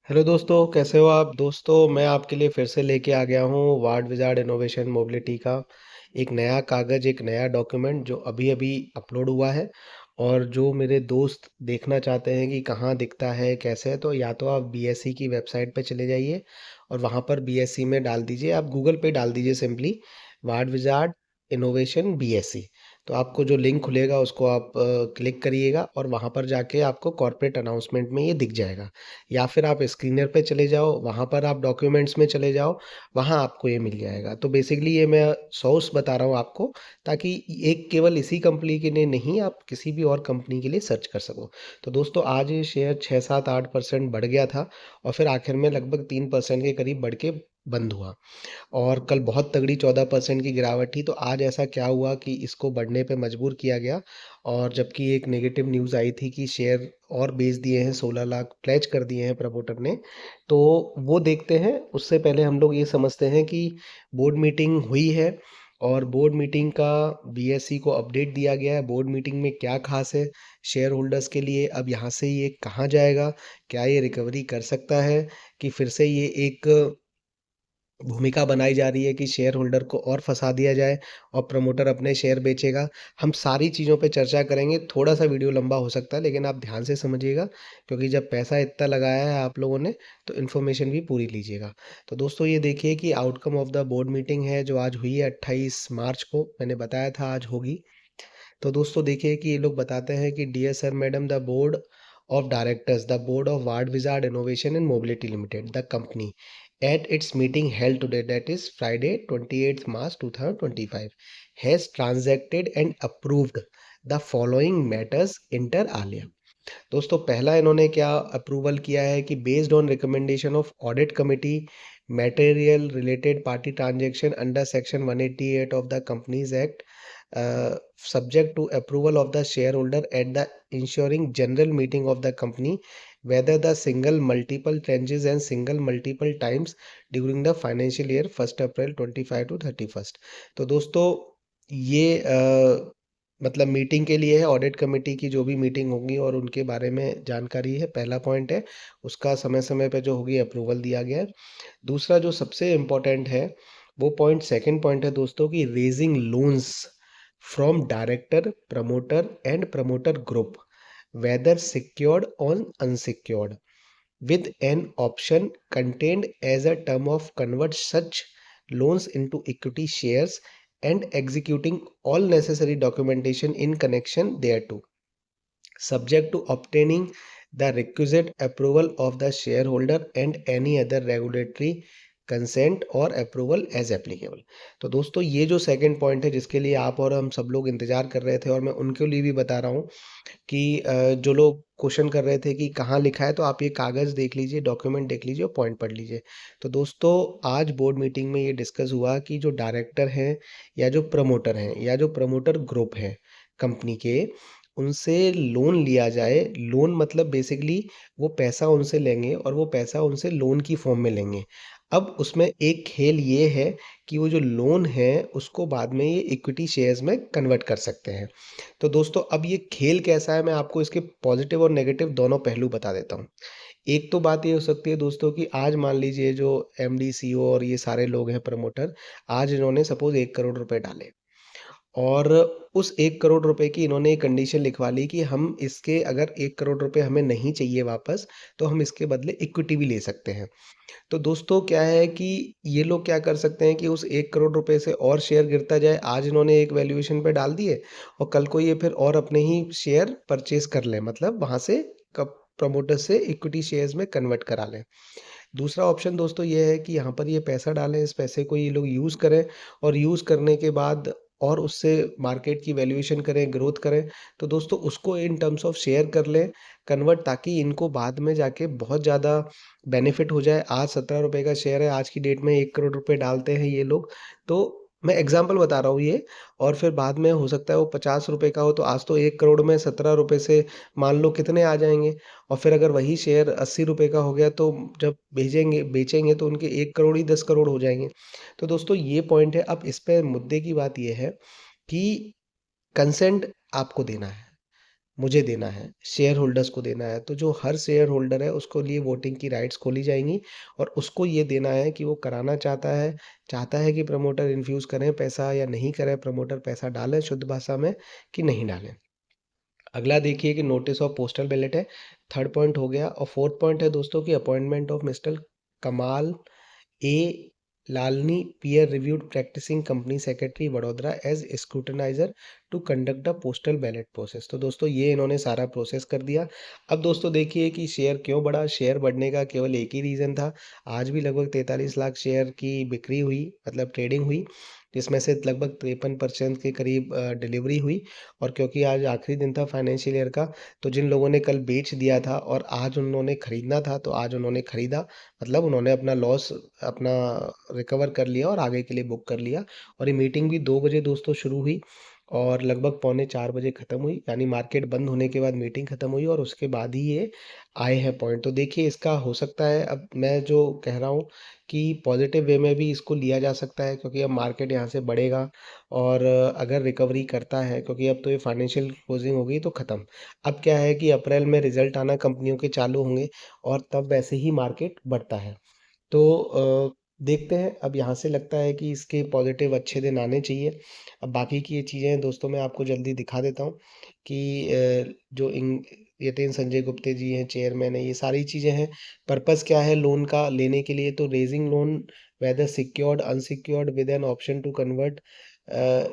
Hello दोस्तों, कैसे हो आप? दोस्तों, मैं आपके लिए फिर से लेके आ गया हूँ वार्ड विज़ार्ड इनोवेशन मोबिलिटी का एक नया कागज़, एक नया डॉक्यूमेंट जो अभी अभी अपलोड हुआ है। और जो मेरे दोस्त देखना चाहते हैं कि कहाँ दिखता है, कैसे है, तो या तो आप बीएसई की वेबसाइट पे चले जाइए और वहाँ पर बीएसई में डाल दीजिए। आप गूगल पे डाल दीजिए simply ward wizard innovation BSE. तो आपको जो लिंक खुलेगा उसको आप क्लिक करिएगा और वहाँ पर जाके आपको कॉर्पोरेट अनाउंसमेंट में ये दिख जाएगा। या फिर आप स्क्रीनर पे चले जाओ, वहाँ पर आप डॉक्यूमेंट्स में चले जाओ, वहाँ आपको ये मिल जाएगा। तो बेसिकली ये मैं सोर्स बता रहा हूँ आपको, ताकि एक केवल इसी कंपनी के लिए नहीं, आप किसी भी और कंपनी के लिए सर्च कर सको। तो दोस्तों, आज ये शेयर 6-7-8% बढ़ गया था और फिर आखिर में लगभग 3% के करीब बढ़ के बंद हुआ। और कल बहुत तगड़ी 14% की गिरावट थी। तो आज ऐसा क्या हुआ कि इसको बढ़ने पे मजबूर किया गया। और जबकि एक नेगेटिव न्यूज़ आई थी कि शेयर और बेच दिए हैं, 16 लाख प्लेज कर दिए हैं प्रमोटर ने। तो वो देखते हैं, उससे पहले हम लोग ये समझते हैं कि बोर्ड मीटिंग हुई है और बोर्ड मीटिंग का बीएसई को अपडेट दिया गया है। बोर्ड मीटिंग में क्या खास है शेयर होल्डर्स के लिए? अब यहाँ से ये कहाँ जाएगा? क्या ये रिकवरी कर सकता है कि फिर से ये एक भूमिका बनाई जा रही है कि शेयर होल्डर को और फंसा दिया जाए और प्रमोटर अपने शेयर बेचेगा? हम सारी चीज़ों पे चर्चा करेंगे। थोड़ा सा वीडियो लंबा हो सकता है, लेकिन आप ध्यान से समझिएगा, क्योंकि जब पैसा इतना लगाया है आप लोगों ने, तो इन्फॉर्मेशन भी पूरी लीजिएगा। तो दोस्तों, ये देखिए कि outcome of the board meeting है जो आज हुई है 28 मार्च को। मैंने बताया था आज होगी। तो दोस्तों, देखिए कि ये लोग बताते हैं कि dear sir madam, the board of directors, the board of Ward Wizard Innovation and Mobility Limited, the company, at its meeting held today, that is Friday 28th March 2025, has transacted and approved the following matters inter alia। दोस्तों, पहला इन्होंने क्या approval किया है कि based on recommendation of audit committee, material related party transaction under section 188 of the companies act, subject to approval of the shareholder at the ensuring general meeting of the company, whether the single multiple tranches and single multiple times during the financial year 1st April 25 to 31st। तो दोस्तों, ये मतलब meeting के लिए है, audit committee की जो भी मीटिंग होगी और उनके बारे में जानकारी है। पहला पॉइंट है, उसका समय समय पे जो होगी अप्रूवल दिया गया है। दूसरा जो सबसे इम्पोर्टेंट है, वो पॉइंट सेकंड पॉइंट है दोस्तों, की raising loans from director, promoter and promoter group, whether secured और unsecured, with an option contained as a term of convert such loans into equity shares and executing all necessary documentation in connection thereto, subject to obtaining the requisite approval of the shareholder and any other regulatory consent और approval as applicable. तो दोस्तों, ये जो second point है जिसके लिए आप और हम सब लोग इंतजार कर रहे थे, और मैं उनके लिए भी बता रहा हूँ कि जो लोग क्वेश्चन कर रहे थे कि कहाँ लिखा है, तो आप ये कागज़ देख लीजिए, डॉक्यूमेंट देख लीजिए और पॉइंट पढ़ लीजिए। तो दोस्तों, आज बोर्ड मीटिंग में ये डिस्कस हुआ कि जो डायरेक्टर हैं या जो प्रमोटर हैं या जो प्रमोटर ग्रुप हैं कंपनी के, उनसे लोन लिया जाए। लोन मतलब बेसिकली वो पैसा उनसे लेंगे और वो पैसा उनसे लोन की फॉर्म में लेंगे। अब उसमें एक खेल ये है कि वो जो लोन है उसको बाद में ये इक्विटी शेयर्स में कन्वर्ट कर सकते हैं। तो दोस्तों, अब ये खेल कैसा है, मैं आपको इसके पॉजिटिव और नेगेटिव दोनों पहलू बता देता हूँ। एक तो बात ये हो सकती है दोस्तों कि आज मान लीजिए जो एमडी सीईओ और ये सारे लोग हैं प्रमोटर, आज इन्होंने सपोज 1 करोड़ रुपए डाले और उस 1 करोड़ रुपए की इन्होंने एक कंडीशन लिखवा ली कि हम इसके, अगर 1 करोड़ रुपए हमें नहीं चाहिए वापस, तो हम इसके बदले इक्विटी भी ले सकते हैं। तो दोस्तों, क्या है कि ये लोग क्या कर सकते हैं कि उस 1 करोड़ रुपए से और शेयर गिरता जाए। आज इन्होंने एक वैल्यूएशन पे डाल दिए और कल को ये फिर और अपने ही शेयर परचेज कर लें, मतलब वहां से कब प्रमोटर से इक्विटी शेयर्स में कन्वर्ट करा लें। दूसरा ऑप्शन दोस्तों ये है कि यहाँ पर ये पैसा डालें, इस पैसे को ये लोग यूज़ करें और यूज़ करने के बाद और उससे मार्केट की वैल्यूएशन करें, ग्रोथ करें। तो दोस्तों, उसको इन टर्म्स ऑफ शेयर कर लें कन्वर्ट, ताकि इनको बाद में जाके बहुत ज़्यादा बेनिफिट हो जाए। आज 17 रुपए का शेयर है, आज की डेट में 1 करोड़ रुपए डालते हैं ये लोग। तो मैं एग्जाम्पल बता रहा हूँ ये, और फिर बाद में हो सकता है वो 50 रुपए का हो, तो आज तो 1 करोड़ में 17 रुपए से मान लो कितने आ जाएंगे। और फिर अगर वही शेयर 80 रुपए का हो गया, तो जब भेजेंगे बेचेंगे तो उनके 1 करोड़ ही 10 करोड़ हो जाएंगे। तो दोस्तों, ये पॉइंट है। अब इस पे मुद्दे की बात ये है कि कंसेंट आपको देना है। मुझे देना है, शेयर होल्डर्स को देना है। तो जो हर शेयर होल्डर है उसको लिए वोटिंग की राइट्स खोली जाएँगी और उसको ये देना है कि वो कराना चाहता है कि प्रमोटर इन्फ्यूज़ करें पैसा या नहीं करें, प्रमोटर पैसा डालें शुद्ध भाषा में कि नहीं डालें। अगला देखिए कि नोटिस ऑफ पोस्टल बैलेट है, थर्ड पॉइंट हो गया और फोर्थ पॉइंट है दोस्तों की appointment of mister Kamal A Lalani peer reviewed practicing company secretary Vadodara as scrutinizer to conduct the postal ballot process. तो दोस्तों ये इन्होंने सारा प्रोसेस कर दिया। अब दोस्तों देखिए कि शेयर क्यों बढ़ा। शेयर बढ़ने का केवल एक ही रीज़न था। आज भी लगभग 43 लाख शेयर की बिक्री हुई, मतलब ट्रेडिंग हुई, जिसमें से लगभग 53% के करीब डिलीवरी हुई। और क्योंकि आज आखिरी दिन था फाइनेंशियल ईयर का, तो जिन लोगों ने कल बेच दिया था और आज उन्होंने खरीदना था, तो आज उन्होंने खरीदा, मतलब उन्होंने अपना लॉस अपना रिकवर कर लिया और आगे के लिए बुक कर लिया। और ये मीटिंग भी 2 बजे दोस्तों शुरू हुई और लगभग पौने 4 बजे ख़त्म हुई, यानी मार्केट बंद होने के बाद मीटिंग ख़त्म हुई और उसके बाद ही ये आए हैं पॉइंट। तो देखिए इसका हो सकता है, अब मैं जो कह रहा हूँ कि पॉजिटिव वे में भी इसको लिया जा सकता है, क्योंकि अब मार्केट यहाँ से बढ़ेगा और अगर रिकवरी करता है, क्योंकि अब तो ये फाइनेंशियल क्लोजिंग हो गई तो ख़त्म। अब क्या है कि अप्रैल में रिजल्ट आना कंपनियों के चालू होंगे और तब वैसे ही मार्केट बढ़ता है। तो देखते हैं, अब यहाँ से लगता है कि इसके पॉजिटिव अच्छे दिन आने चाहिए। अब बाकी की ये चीज़ें दोस्तों मैं आपको जल्दी दिखा देता हूँ कि जो यतीन संजय गुप्ते जी हैं, चेयरमैन है, ये सारी चीज़ें हैं। पर्पस क्या है लोन का लेने के लिए, तो raising loan whether secured unsecured with an option to convert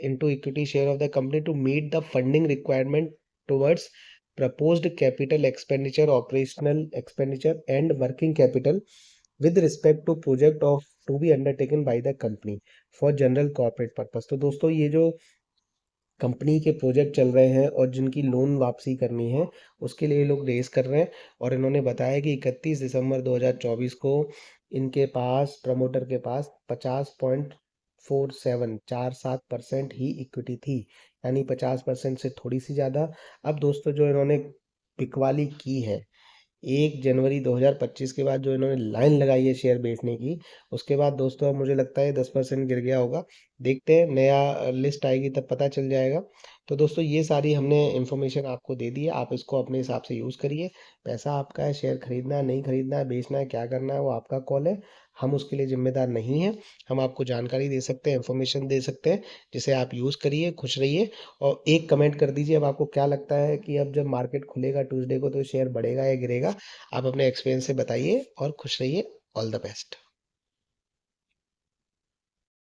into equity share of the company to meet the funding requirement towards proposed capital expenditure, operational expenditure and working capital with respect to project of to be undertaken by the company for general corporate purpose। तो दोस्तों ये जो company के project चल रहे हैं और जिनकी लोन वापसी करनी है, उसके लिए ये लोग रेज़ कर रहे हैं। और इन्होंने बताया कि 31 दिसंबर 2024 को इनके पास, प्रमोटर के पास 50.47% ही इक्विटी थी, यानी 50% से थोड़ी सी ज़्यादा। अब दोस्तों जो इन्होंने बिकवाली की है 1 जनवरी 2025 के बाद, जो इन्होंने लाइन लगाई है शेयर बेचने की, उसके बाद दोस्तों अब मुझे लगता है 10% गिर गया होगा। देखते हैं, नया लिस्ट आएगी तब पता चल जाएगा। तो दोस्तों ये सारी हमने इन्फॉर्मेशन आपको दे दी है, आप इसको अपने हिसाब से यूज़ करिए। पैसा आपका है, शेयर खरीदना है, नहीं खरीदना है, बेचना है, क्या करना है वो आपका कॉल है। हम उसके लिए ज़िम्मेदार नहीं हैं। हम आपको जानकारी दे सकते हैं, इन्फॉर्मेशन दे सकते हैं, जिसे आप यूज़ करिए, खुश रहिए। और एक कमेंट कर दीजिए अब आपको क्या लगता है कि अब जब मार्केट खुलेगा ट्यूसडे को तो शेयर बढ़ेगा या गिरेगा। आप अपने एक्सपीरियंस से बताइए और खुश रहिए। All the best.